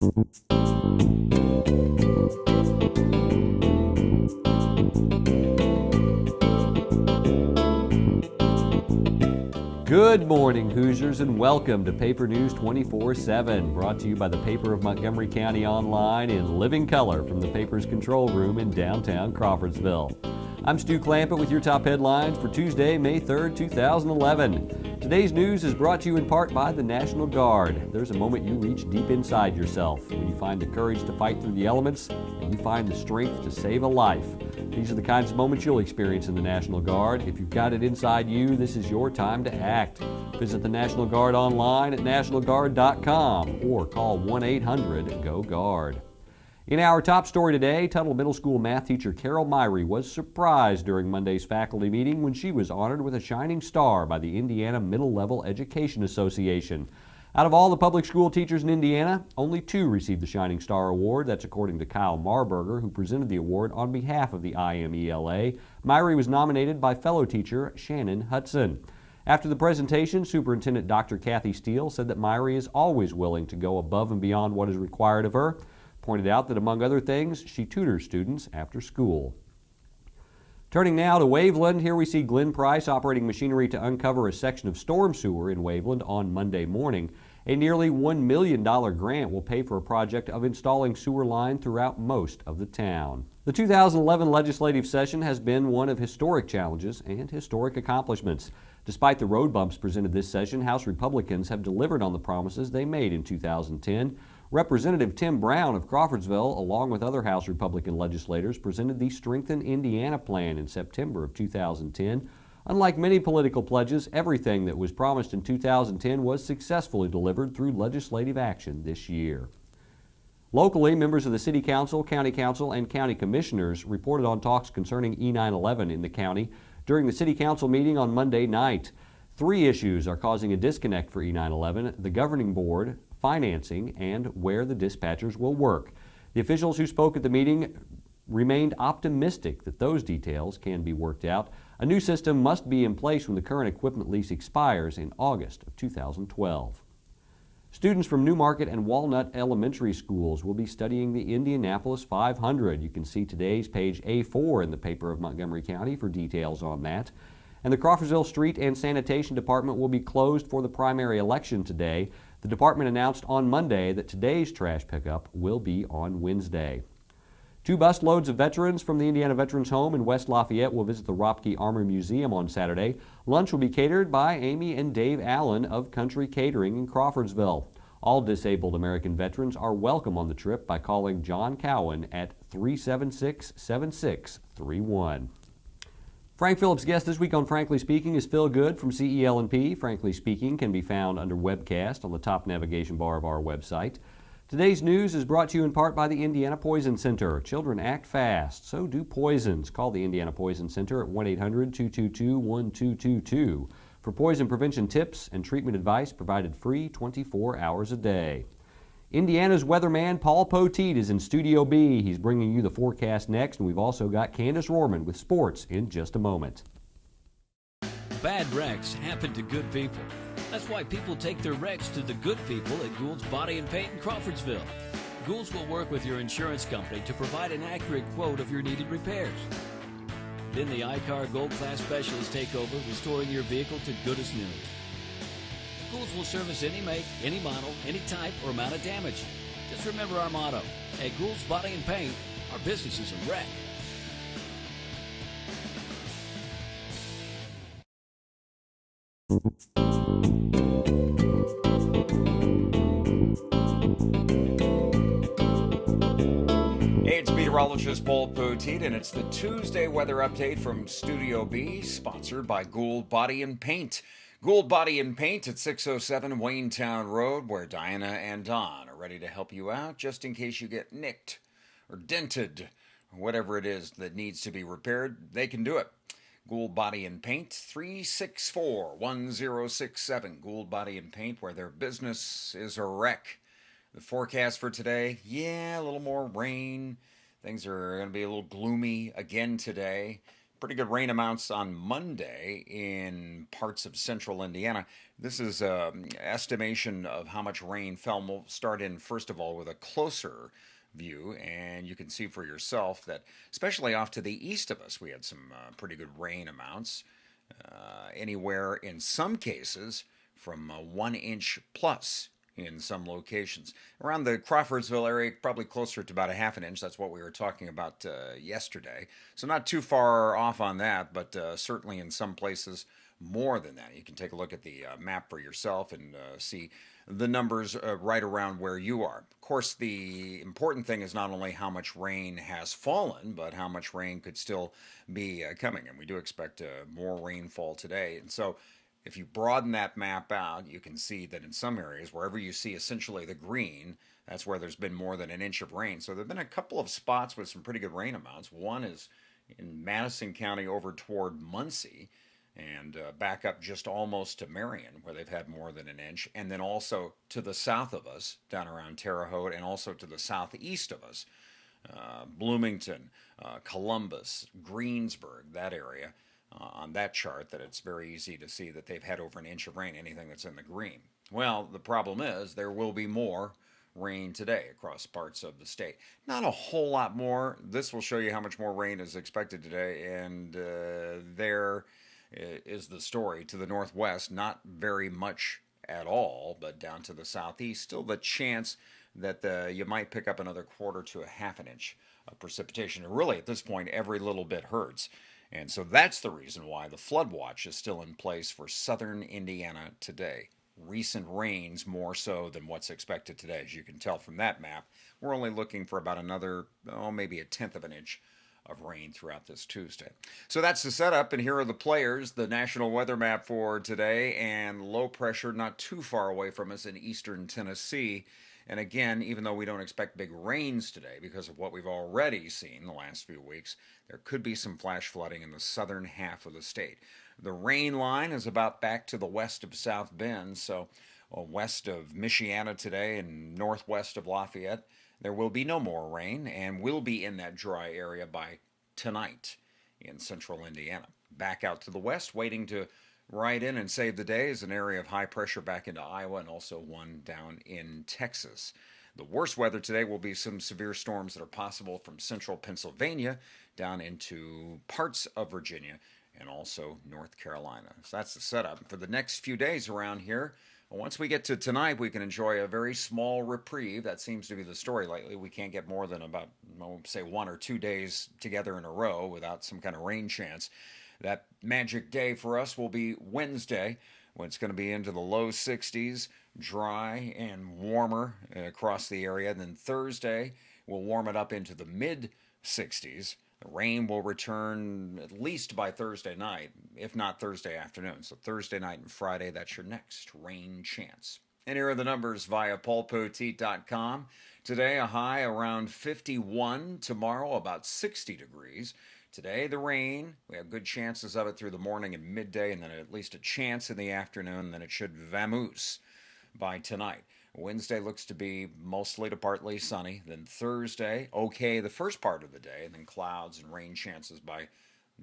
Good morning, Hoosiers, and welcome to Paper News 24/7, brought to you by the Paper of Montgomery County Online in living color from the paper's control room in downtown Crawfordsville. I'm Stu Clampett with your top headlines for Tuesday, May 3rd, 2011. Today's news is brought to you in part by the National Guard. There's a moment you reach deep inside yourself when you find the courage to fight through the elements and you find the strength to save a life. These are the kinds of moments you'll experience in the National Guard. If you've got it inside you, this is your time to act. Visit the National Guard online at nationalguard.com or call 1-800-GO-GUARD. In our top story today, Tuttle Middle School math teacher Carol Myrie was surprised during Monday's faculty meeting when she was honored with a Shining Star by the Indiana Middle Level Education Association. Out of all the public school teachers in Indiana, only 2 received the Shining Star Award. That's according to Kyle Marburger, who presented the award on behalf of the IMELA. Myrie was nominated by fellow teacher Shannon Hudson. After the presentation, Superintendent Dr. Kathy Steele said that Myrie is always willing to go above and beyond what is required of her. Pointed out that, among other things, she tutors students after school. Turning now to Waveland, here we see Glenn Price operating machinery to uncover a section of storm sewer in Waveland on Monday morning. A nearly $1 million grant will pay for a project of installing sewer line throughout most of the town. The 2011 legislative session has been one of historic challenges and historic accomplishments. Despite the road bumps presented this session, House Republicans have delivered on the promises they made in 2010. Representative Tim Brown of Crawfordsville, along with other House Republican legislators, presented the Strengthen Indiana plan in September of 2010. Unlike many political pledges, everything that was promised in 2010 was successfully delivered through legislative action this year. Locally, members of the City Council, County Council, and County Commissioners reported on talks concerning E911 in the county during the City Council meeting on Monday night. 3 issues are causing a disconnect for E911: the governing board, financing, and where the dispatchers will work. The officials who spoke at the meeting remained optimistic that those details can be worked out. A new system must be in place when the current equipment lease expires in August of 2012. Students from Newmarket and Walnut Elementary Schools will be studying the Indianapolis 500. You can see today's page A4 in the Paper of Montgomery County for details on that. And the Crawfordsville Street and Sanitation Department will be closed for the primary election today. The department announced on Monday that today's trash pickup will be on Wednesday. 2 busloads of veterans from the Indiana Veterans Home in West Lafayette will visit the Ropke Army Museum on Saturday. Lunch will be catered by Amy and Dave Allen of Country Catering in Crawfordsville. All disabled American veterans are welcome on the trip by calling John Cowan at 376-7631. Frank Phillips' guest this week on Frankly Speaking is Phil Good from CEL&P. Frankly Speaking can be found under webcast on the top navigation bar of our website. Today's news is brought to you in part by the Indiana Poison Center. Children act fast, so do poisons. Call the Indiana Poison Center at 1-800-222-1222 for poison prevention tips and treatment advice provided free 24 hours a day. Indiana's weatherman Paul Poteet is in Studio B. He's bringing you the forecast next, and we've also got Candace Rohrman with sports in just a moment. Bad wrecks happen to good people. That's why people take their wrecks to the good people at Gould's Body and Paint in Crawfordsville. Gould's will work with your insurance company to provide an accurate quote of your needed repairs. Then the iCar Gold Class specialists take over, restoring your vehicle to good as new. Gould's will service any make, any model, any type, or amount of damage. Just remember our motto: at Gould's Body and Paint, our business is a wreck. Hey, it's meteorologist Paul Poteet, and it's the Tuesday weather update from Studio B, sponsored by Gould Body and Paint. Gould Body and Paint at 607 Waynetown Road, where Diana and Don are ready to help you out just in case you get nicked or dented or whatever it is that needs to be repaired. They can do it. Gould Body and Paint, 364-1067. Gould Body and Paint, where their business is a wreck. The forecast for today, a little more rain. Things are going to be a little gloomy again today. pretty good rain amounts on Monday in parts of central Indiana. This is an estimation of how much rain fell. We'll start in, first of all, with a closer view, and you can see for yourself that, especially off to the east of us, we had some pretty good rain amounts, anywhere in some cases from 1 inch plus in some locations. Around the Crawfordsville area, probably closer to about a half an inch. That's what we were talking about yesterday. So not too far off on that, but certainly in some places more than that. You can take a look at the map for yourself and see the numbers right around where you are. Of course, the important thing is not only how much rain has fallen, but how much rain could still be coming. And we do expect more rainfall today. And so if you broaden that map out, you can see that in some areas, wherever you see essentially the green, that's where there's been more than an inch of rain. So there have been a couple of spots with some pretty good rain amounts. One is in Madison County over toward Muncie and back up just almost to Marion, where they've had more than an inch. And then also to the south of us, down around Terre Haute, and also to the southeast of us, Bloomington, Columbus, Greensburg, that area. On that chart, that it's very easy to see that they've had over an inch of rain, anything that's in the green. Well, the problem is there will be more rain today across parts of the state. Not a whole lot more. This will show you how much more rain is expected today, and there is the story. To the northwest, not very much at all, but down to the southeast, still the chance that you might pick up another quarter to a half an inch of precipitation. And really, at this point, every little bit hurts. And so that's the reason why the flood watch is still in place for southern Indiana today. Recent rains more so than what's expected today. As you can tell from that map, we're only looking for about another, maybe a tenth of an inch of rain throughout this Tuesday. So that's the setup, and here are the players, the national weather map for today, and low pressure not too far away from us in eastern Tennessee. And again, even though we don't expect big rains today because of what we've already seen the last few weeks, there could be some flash flooding in the southern half of the state. The rain line is about back to the west of South Bend, so west of Michiana today and northwest of Lafayette. There will be no more rain, and we'll be in that dry area by tonight in central Indiana. Back out to the west, waiting to ride in and save the day is an area of high pressure back into Iowa and also one down in Texas. The worst weather today will be some severe storms that are possible from central Pennsylvania down into parts of Virginia and also North Carolina. So that's the setup for the next few days around here. Once we get to tonight, we can enjoy a very small reprieve. That seems to be the story lately. We can't get more than about, say, 1 or 2 days together in a row without some kind of rain chance. That magic day for us will be Wednesday, when it's going to be into the low 60s, dry and warmer across the area. Then Thursday, we'll warm it up into the mid 60s. The rain will return at least by Thursday night, if not Thursday afternoon. So Thursday night and Friday, that's your next rain chance. And here are the numbers via paulpoteet.com. Today, a high around 51. Tomorrow, about 60 degrees. Today, the rain, we have good chances of it through the morning and midday, and then at least a chance in the afternoon, and then it should vamoose by tonight. Wednesday looks to be mostly to partly sunny. Then Thursday, okay the first part of the day, and then clouds and rain chances by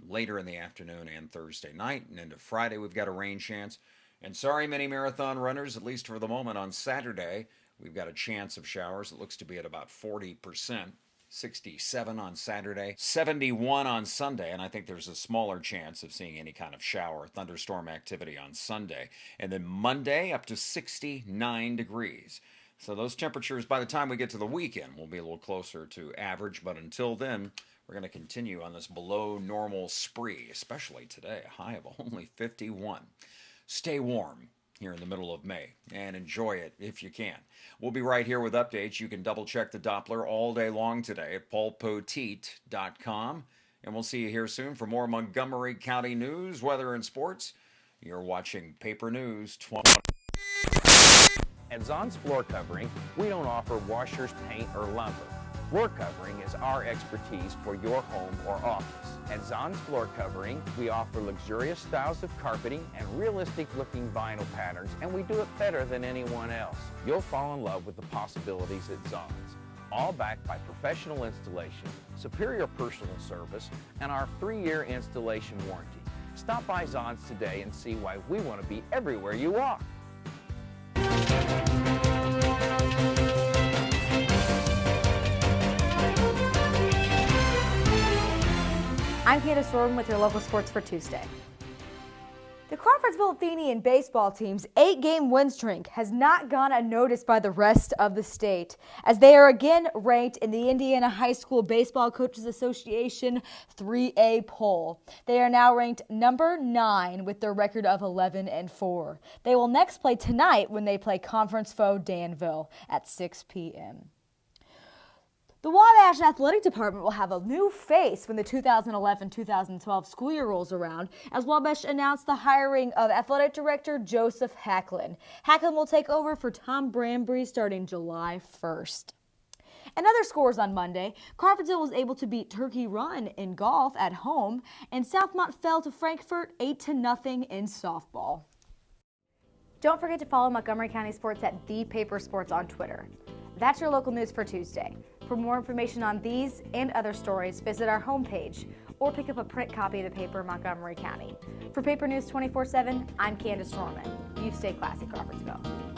later in the afternoon and Thursday night. And into Friday, we've got a rain chance. And sorry, many marathon runners, at least for the moment, on Saturday, we've got a chance of showers. It looks to be at about 40%. 67 on Saturday, 71 on Sunday, and I think there's a smaller chance of seeing any kind of shower, thunderstorm activity on Sunday. And then Monday up to 69 degrees. So those temperatures, by the time we get to the weekend, will be a little closer to average, but until then, we're going to continue on this below normal spree, especially today, a high of only 51. Stay warm here in the middle of May and enjoy it if you can. We'll be right here with updates. You can double check the Doppler all day long today at paulpoteet.com. And we'll see you here soon for more Montgomery County news, weather, and sports. You're watching Paper News 20. At Zon's Floor Covering, we don't offer washers, paint, or lumber. Floor covering is our expertise for your home or office. At Zon's Floor Covering, we offer luxurious styles of carpeting and realistic-looking vinyl patterns, and we do it better than anyone else. You'll fall in love with the possibilities at Zon's. all backed by professional installation, superior personal service, and our 3-year installation warranty. Stop by Zons today and see why we want to be everywhere you are. I'm Candace Jordan with your local sports for Tuesday. The Crawfordsville Athenian baseball team's 8-game win streak has not gone unnoticed by the rest of the state, as they are again ranked in the Indiana High School Baseball Coaches Association 3A poll. They are now ranked number 9 with their record of 11-4. They will next play tonight when they play conference foe Danville at 6 p.m. The Wabash Athletic Department will have a new face when the 2011-2012 school year rolls around, as Wabash announced the hiring of Athletic Director Joseph Hacklin. Hacklin will take over for Tom Branbury starting July 1st. And other scores on Monday, Crawfordsville was able to beat Turkey Run in golf at home, and Southmont fell to Frankfort 8-0 in softball. Don't forget to follow Montgomery County Sports at The Paper Sports on Twitter. That's your local news for Tuesday. For more information on these and other stories, visit our homepage or pick up a print copy of the paper in Montgomery County. For Paper News 24/7, I'm Candace Norman. You stay classy, Crawfordsville.